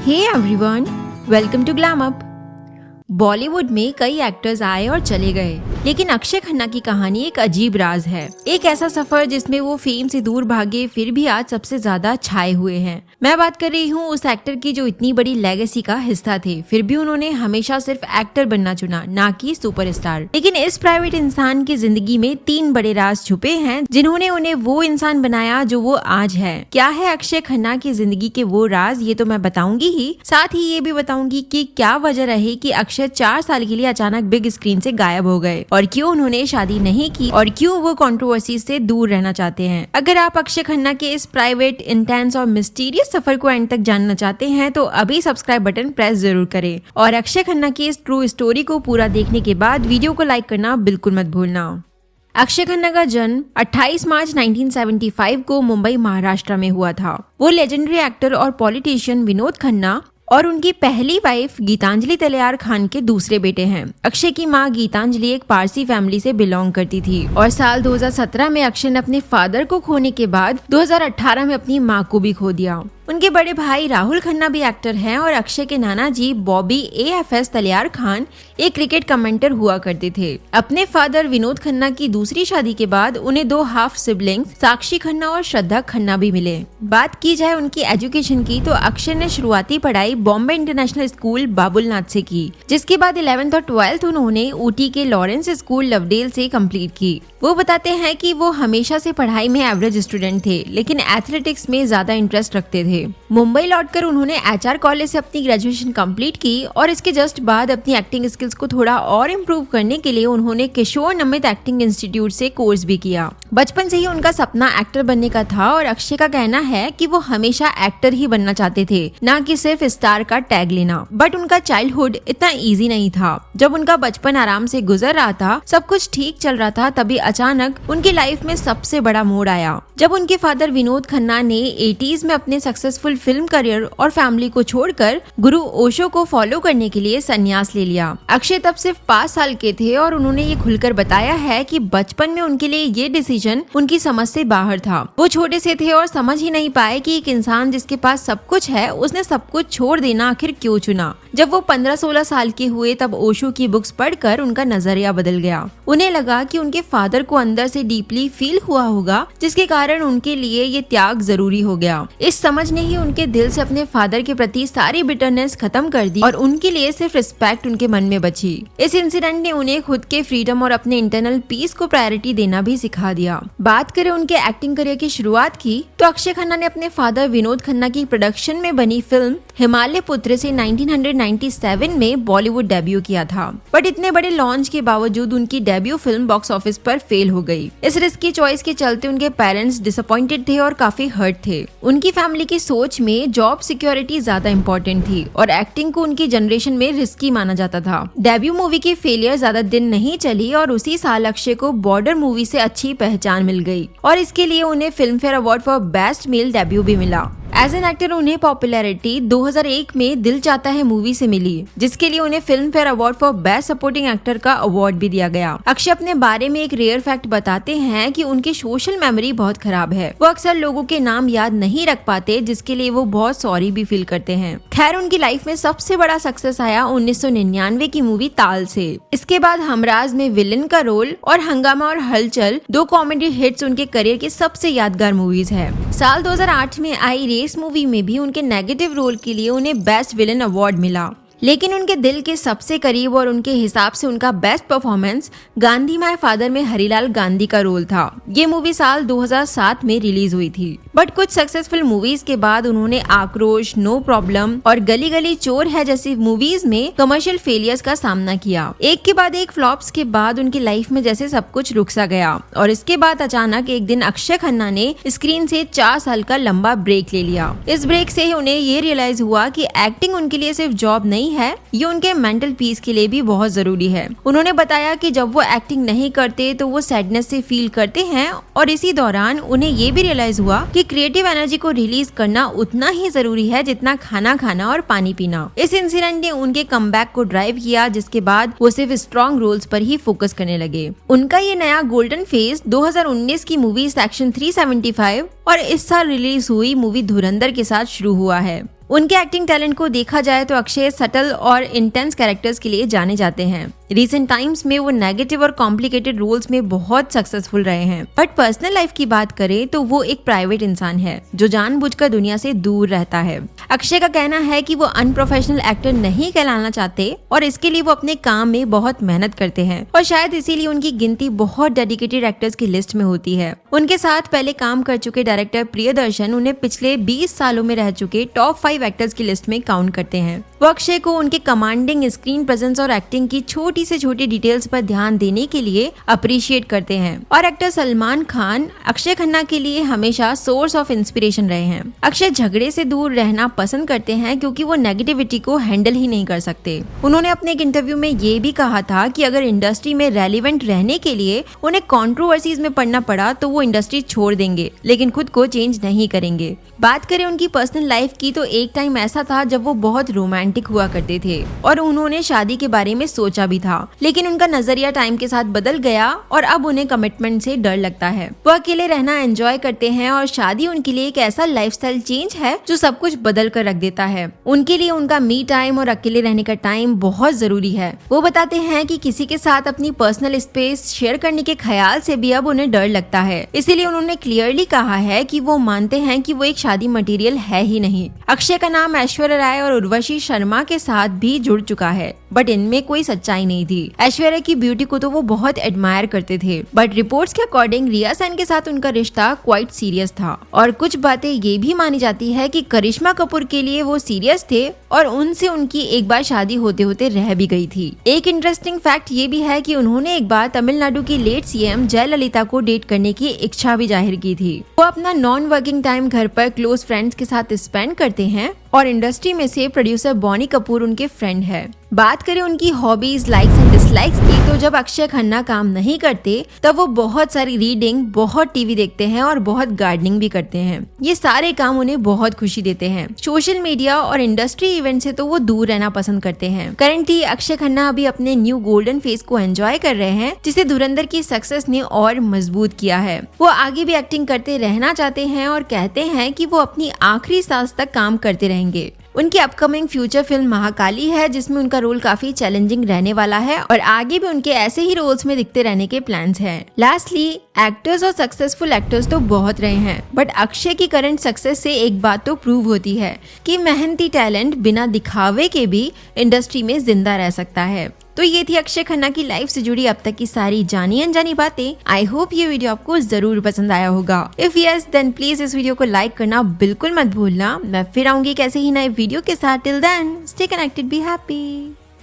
Hey everyone, welcome to Glam Up. Bollywood में कई actors आए और चले गए, लेकिन अक्षय खन्ना की कहानी एक अजीब राज है। एक ऐसा सफर जिसमें वो फेम से दूर भागे फिर भी आज सबसे ज्यादा छाए हुए हैं। मैं बात कर रही हूँ उस एक्टर की जो इतनी बड़ी लेगेसी का हिस्सा थे, फिर भी उन्होंने हमेशा सिर्फ एक्टर बनना चुना, ना कि सुपरस्टार। लेकिन इस प्राइवेट इंसान की जिंदगी में 3 बड़े राज छुपे हैं जिन्होंने उन्हें वो इंसान बनाया जो वो आज है। क्या है अक्षय खन्ना की जिंदगी के वो राज, ये तो मैं बताऊंगी ही, साथ ही ये भी बताऊंगी कि क्या वजह रही कि अक्षय 4 साल के लिए अचानक बिग स्क्रीन से गायब हो गए और क्यों उन्होंने शादी नहीं की और क्यों वो कंट्रोवर्सी से दूर रहना चाहते हैं। अगर आप अक्षय खन्ना के इस प्राइवेट, इंटेंस और मिस्टीरियस सफर को एंड तक जानना चाहते हैं तो अभी सब्सक्राइब बटन प्रेस जरूर करें और अक्षय खन्ना की इस ट्रू स्टोरी को पूरा देखने के बाद वीडियो को लाइक करना बिल्कुल मत भूलना। अक्षय खन्ना का जन्म 28 मार्च 1975 को मुंबई, महाराष्ट्र में हुआ था। वो लेजेंडरी एक्टर और पॉलिटिशियन विनोद खन्ना और उनकी पहली वाइफ गीतांजलि तलेयार खान के दूसरे बेटे हैं। अक्षय की मां गीतांजलि एक पारसी फैमिली से बिलोंग करती थी और साल 2017 में अक्षय ने अपने फादर को खोने के बाद 2018 में अपनी मां को भी खो दिया। उनके बड़े भाई राहुल खन्ना भी एक्टर हैं और अक्षय के नाना जी बॉबी AFS तलेयार खान एक क्रिकेट कमेंटर हुआ करते थे। अपने फादर विनोद खन्ना की दूसरी शादी के बाद उन्हें 2 हाफ सिबलिंग्स साक्षी खन्ना और श्रद्धा खन्ना भी मिले। बात की जाए उनकी एजुकेशन की तो अक्षय ने शुरुआती पढ़ाई बॉम्बे इंटरनेशनल स्कूल बाबुलनाथ से की, जिसके बाद 11th और 12th उन्होंने ऊटी के लॉरेंस स्कूल लवडेल से कंप्लीट की। वो बताते हैं कि वो हमेशा से पढ़ाई में एवरेज स्टूडेंट थे, लेकिन एथलेटिक्स में ज्यादा इंटरेस्ट रखते थे। मुंबई लौटकर उन्होंने HR कॉलेज से अपनी ग्रेजुएशन कंप्लीट की और इसके जस्ट बाद अपनी एक्टिंग स्किल्स को थोड़ा और इम्प्रूव करने के लिए उन्होंने किशोर नमित एक्टिंग इंस्टीट्यूट से कोर्स भी किया। बचपन से ही उनका सपना एक्टर बनने का था और अक्षय का कहना है कि वो हमेशा एक्टर ही बनना चाहते थे, ना कि सिर्फ स्टार का टैग लेना। बट उनका चाइल्डहुड इतना इजी नहीं था। जब उनका बचपन आराम से गुजर रहा था, सब कुछ ठीक चल रहा था, तभी अचानक उनकी लाइफ में सबसे बड़ा मोड़ आया जब उनके फादर विनोद खन्ना ने 80s में अपने सक्सेसफुल फिल्म करियर और फैमिली को छोड़कर गुरु ओशो को फॉलो करने के लिए संन्यास ले लिया। अक्षय तब सिर्फ 5 साल के थे और उन्होंने ये खुलकर बताया है कि बचपन में उनके लिए ये डिसीजन उनकी समझ से बाहर था। वो छोटे से थे और समझ ही नहीं पाए कि एक इंसान जिसके पास सब कुछ है, उसने सब कुछ छोड़ देना आखिर क्यों चुना। जब वो 15-16 साल के हुए तब ओशो की बुक्स पढ़कर उनका नजरिया बदल गया। उन्हें लगा कि उनके फादर को अंदर से डीपली फील हुआ होगा, जिसके कारण उनके लिए ये त्याग जरूरी हो गया। इस समझ ने ही उनके दिल से अपने फादर के प्रति सारी बिटरनेस खत्म कर दी और उनके लिए सिर्फ रिस्पेक्ट उनके मन में बची। इस इंसिडेंट ने उन्हें खुद के फ्रीडम और अपने इंटरनल पीस को प्रायोरिटी देना भी सिखा दिया। बात करें उनके एक्टिंग करियर की शुरुआत की तो अक्षय खन्ना ने अपने फादर विनोद खन्ना की प्रोडक्शन में बनी फिल्म हिमालय पुत्र से 1997 में बॉलीवुड डेब्यू किया था। बट इतने बड़े लॉन्च के बावजूद उनकी डेब्यू फिल्म बॉक्स ऑफिस पर फेल हो गई। इस रिस्की चॉइस के चलते उनके पेरेंट्स डिसअपॉइंटेड थे और काफी हर्ट थे। उनकी फैमिली की सोच में जॉब सिक्योरिटी ज्यादा इम्पोर्टेंट थी और एक्टिंग को उनकी जनरेशन में रिस्की माना जाता था। डेब्यू मूवी की फेलियर ज्यादा दिन नहीं चली और उसी साल अक्षय को बॉर्डर मूवी से अच्छी पहचान मिल गई और इसके लिए उन्हें film fair award for best male debut भी मिला। एज एन एक्टर उन्हें पॉपुलैरिटी 2001 में दिल चाहता है मूवी से मिली, जिसके लिए उन्हें film fair award for best supporting actor का अवार्ड भी दिया गया। अक्षय अपने बारे में एक रेयर फैक्ट बताते हैं कि उनकी सोशल मेमोरी बहुत खराब है। वो अक्सर लोगों के नाम याद नहीं रख पाते, जिसके लिए वो बहुत सॉरी भी फील करते हैं। खैर, उनकी लाइफ में सबसे बड़ा सक्सेस आया 1999 की मूवी ताल से। इसके बाद हमराज में विलेन का रोल और हंगामा और हलचल 2 कॉमेडी हिट्स उनके करियर की सबसे यादगार मूवीज है। साल 2008 में आई इस मूवी में भी उनके नेगेटिव रोल के लिए उन्हें बेस्ट विलेन अवार्ड मिला। लेकिन उनके दिल के सबसे करीब और उनके हिसाब से उनका best performance Gandhi my father में हरिलाल गांधी का रोल था। ये मूवी साल 2007 में रिलीज हुई थी। बट कुछ सक्सेसफुल मूवीज के बाद उन्होंने आक्रोश, नो प्रॉब्लम और गली गली चोर है जैसी मूवीज में कमर्शियल फेलियर्स का सामना किया। एक के बाद एक फ्लॉप्स के बाद उनकी लाइफ में जैसे सब कुछ रुक सा गया और इसके बाद अचानक एक दिन अक्षय खन्ना ने स्क्रीन से 4 साल का लंबा ब्रेक ले लिया। इस ब्रेक से उन्हें ये रियलाइज हुआ कि एक्टिंग उनके लिए सिर्फ जॉब नहीं है, ये उनके मेंटल पीस के लिए भी बहुत जरूरी है। उन्होंने बताया कि जब वो एक्टिंग नहीं करते तो वो सैडनेस से फील करते हैं और इसी दौरान उन्हें ये भी रियलाइज हुआ कि क्रिएटिव एनर्जी को रिलीज करना उतना ही जरूरी है जितना खाना खाना और पानी पीना। इस इंसिडेंट ने उनके कमबैक को ड्राइव किया, जिसके बाद वो सिर्फ स्ट्रॉन्ग रोल्स पर ही फोकस करने लगे। उनका ये नया गोल्डन फेज 2019 की मूवी सेक्शन 375 और इस साल रिलीज हुई मूवी धुरंधर के साथ शुरू हुआ है। उनके एक्टिंग टैलेंट को देखा जाए तो अक्षय सटल और इंटेंस कैरेक्टर्स के लिए जाने जाते हैं। रिसेंट टाइम्स में वो नेगेटिव और कॉम्प्लिकेटेड रोल्स में बहुत सक्सेसफुल रहे हैं। बट पर्सनल लाइफ की बात करें तो वो एक प्राइवेट इंसान है जो जानबूझकर दुनिया से दूर रहता है। अक्षय का कहना है कि वो अनप्रोफेशनल एक्टर नहीं कहलाना चाहते और इसके लिए वो अपने काम में बहुत मेहनत करते हैं और शायद इसीलिए उनकी गिनती बहुत डेडिकेटेड एक्टर्स की लिस्ट में होती है। उनके साथ पहले काम कर चुके डायरेक्टर प्रियदर्शन उन्हें पिछले 20 सालों में रह चुके टॉप 5 एक्टर्स की लिस्ट में काउंट करते हैं। वो अक्षय को उनके कमांडिंग स्क्रीन प्रेजेंस और एक्टिंग की छोटी से छोटी डिटेल्स पर ध्यान देने के लिए अप्रिशिएट करते हैं। और एक्टर सलमान खान अक्षय खन्ना के लिए हमेशा सोर्स ऑफ इंस्पिरेशन रहे हैं। अक्षय झगड़े से दूर रहना पसंद करते हैं क्योंकि वो नेगेटिविटी को हैंडल ही नहीं कर सकते। उन्होंने अपने एक इंटरव्यू में ये भी कहा था कि अगर इंडस्ट्री में रेलिवेंट रहने के लिए उन्हें कंट्रोवर्सीज में पड़ना पड़ा तो वो इंडस्ट्री छोड़ देंगे, लेकिन खुद को चेंज नहीं करेंगे। बात करें उनकी पर्सनल लाइफ की तो एक टाइम ऐसा था जब वो बहुत रोमांटिक हुआ करते थे और उन्होंने शादी के बारे में सोचा भी था, लेकिन उनका नजरिया टाइम के साथ बदल गया और अब उन्हें कमिटमेंट से डर लगता है। वो अकेले रहना एंजॉय करते हैं और शादी उनके लिए एक ऐसा लाइफस्टाइल चेंज है जो सब कुछ बदल कर रख देता है। उनके लिए उनका मी टाइम और अकेले रहने का टाइम बहुत जरूरी है। वो बताते हैं कि किसी के साथ अपनी पर्सनल स्पेस शेयर करने के ख्याल से भी अब उन्हें डर लगता है। इसीलिए उन्होंने क्लियरली कहा है कि वो मानते हैं कि वो एक शादी मटेरियल है ही नहीं। अक्षय का नाम ऐश्वर्या राय और उर्वशी शर्मा के साथ भी जुड़ चुका है, बट इनमें कोई सच्चाई नहीं थी। ऐश्वर्या की ब्यूटी को तो वो बहुत एडमायर करते थे, बट रिपोर्ट्स के अकॉर्डिंग रिया सेन के साथ उनका रिश्ता क्वाइट सीरियस था। और कुछ बातें ये भी मानी जाती है कि करिश्मा कपूर के लिए वो सीरियस थे और उनसे उनकी एक बार शादी होते होते रह भी गई थी। एक इंटरेस्टिंग फैक्ट ये भी है कि उन्होंने एक बार तमिलनाडु की लेट सीएम जयललिता को डेट करने की इच्छा भी जाहिर की थी। वो अपना नॉन वर्किंग टाइम घर पर क्लोज फ्रेंड्स के साथ स्पेंड करते हैं और इंडस्ट्री में से प्रोड्यूसर बॉनी कपूर उनके फ्रेंड है। बात करें उनकी हॉबीज, लाइक्स एंड डिसलाइक्स की तो जब अक्षय खन्ना काम नहीं करते तब वो बहुत सारी रीडिंग, बहुत टीवी देखते हैं और बहुत गार्डनिंग भी करते हैं। ये सारे काम उन्हें बहुत खुशी देते हैं। सोशल मीडिया और इंडस्ट्री इवेंट से तो वो दूर रहना पसंद करते हैं। करंटली अक्षय खन्ना अभी अपने न्यू गोल्डन फेज को एंजॉय कर रहे हैं, जिसे धुरंधर की सक्सेस ने और मजबूत किया है। वो आगे भी एक्टिंग करते रहना चाहते हैं और कहते हैं कि वो अपनी आखिरी सांस तक काम करते रहेंगे। उनकी अपकमिंग फ्यूचर फिल्म महाकाली है, जिसमें उनका रोल काफी चैलेंजिंग रहने वाला है और आगे भी उनके ऐसे ही रोल्स में दिखते रहने के प्लान्स हैं। लास्टली, एक्टर्स और सक्सेसफुल एक्टर्स तो बहुत रहे हैं, बट अक्षय की करंट सक्सेस से एक बात तो प्रूव होती है कि मेहनती टैलेंट बिना दिखावे के भी इंडस्ट्री में जिंदा रह सकता है। तो ये थी अक्षय खन्ना की लाइफ से जुड़ी अब तक की सारी जानी अनजानी बातें। आई होप ये वीडियो आपको जरूर पसंद आया होगा। इफ यस देन प्लीज इस वीडियो को लाइक करना बिल्कुल मत भूलना। मैं फिर आऊंगी कैसे ही नए वीडियो के साथ। Till then stay connected, be happy.